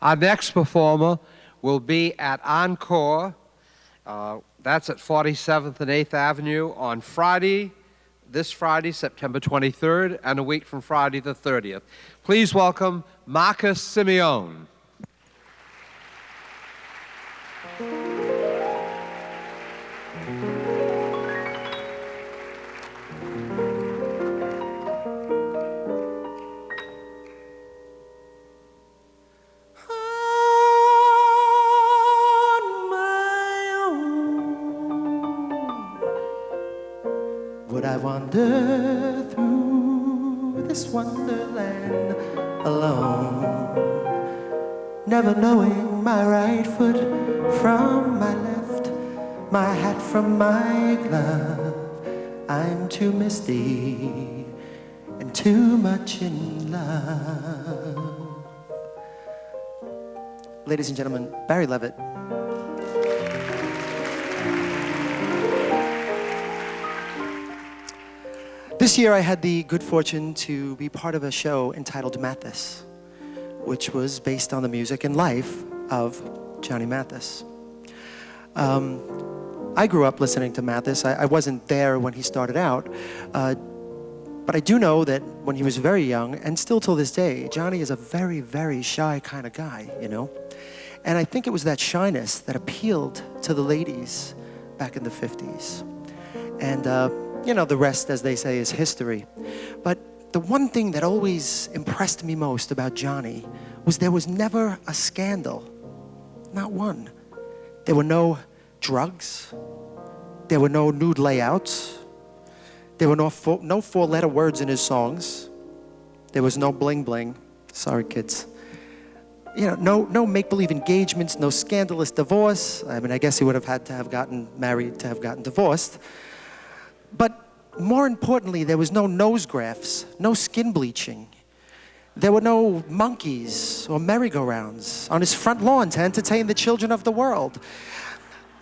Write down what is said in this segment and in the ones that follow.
Our next performer will be at Encore. That's at 47th and 8th Avenue on Friday, this Friday, September 23rd, and a week from Friday the 30th. Please welcome Mathis Simeone. Would I wander through this wonderland alone, never knowing my right foot from my left, my hat from my glove? I'm too misty and too much in love. Ladies and gentlemen, Barry Levitt. This year I had the good fortune to be part of a show entitled Mathis, which was based on the music and life of Johnny Mathis. I grew up listening to Mathis. I wasn't there when he started out, but I do know that when he was very young, and still till this day, Johnny is a very, very shy kind of guy, you know? And I think it was that shyness that appealed to the ladies back in the 50s. And you know, the rest, as they say, is history. But the one thing that always impressed me most about Johnny was there was never a scandal. Not one. There were no drugs. There were no nude layouts. There were no four-letter words in his songs. There was no bling-bling. Sorry, kids. You know, no make-believe engagements, no scandalous divorce. I mean, I guess he would have had to have gotten married to have gotten divorced. But more importantly, there was no nose grafts, no skin bleaching. There were no monkeys or merry-go-rounds on his front lawn to entertain the children of the world.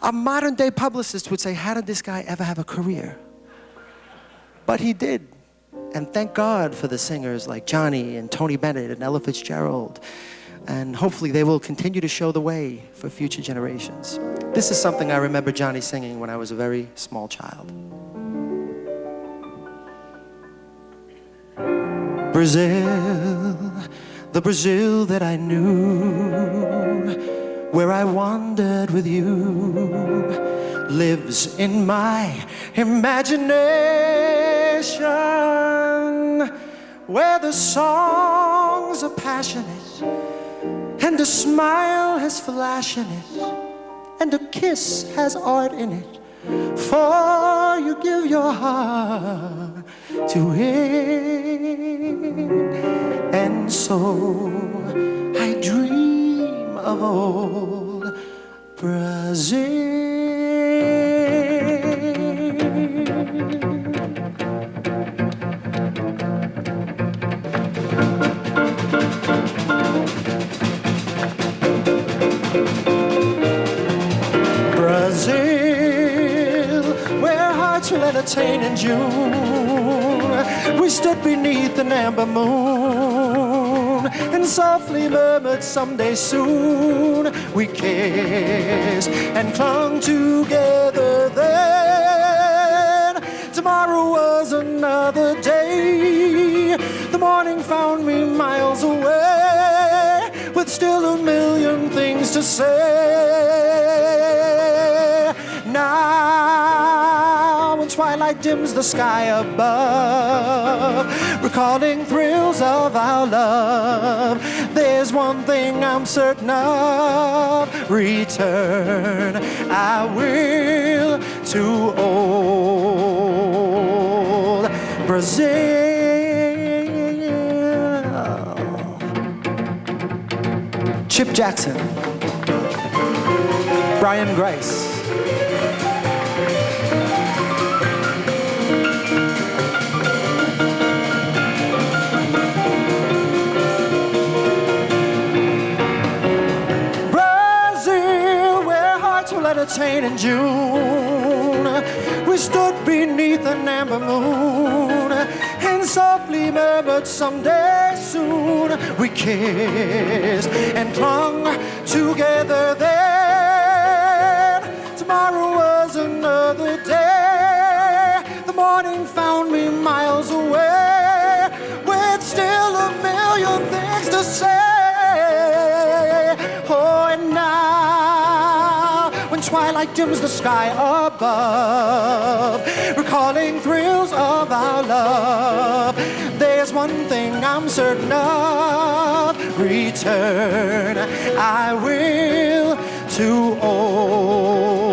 A modern-day publicist would say, how did this guy ever have a career? But he did. And thank God for the singers like Johnny and Tony Bennett and Ella Fitzgerald. And hopefully they will continue to show the way for future generations. This is something I remember Johnny singing when I was a very small child. Brazil, the Brazil that I knew, where I wandered with you, lives in my imagination, where the songs are passionate, and a smile has flash in it, and a kiss has art in it, for you give your heart to it. And so I dream of old Brazil. Brazil, where hearts will entertain in June. We stood beneath an amber moon and softly murmured someday soon. We kissed and clung together then. Tomorrow was another day. The morning found me miles away with still a million things to say. Now when twilight dims the sky above, recalling thrills of our love, there's one thing I'm certain of: return I will to old Brazil. Chip Jackson, Brian Grice. Entertain in June. We stood beneath an amber moon and softly softly murmured someday soon we kissed and clung together then. Tomorrow was another day. The morning found me miles away with still a million things to say. Oh, and now when twilight dims the sky above, recalling thrills of our love, there's one thing I'm certain of: return I will to old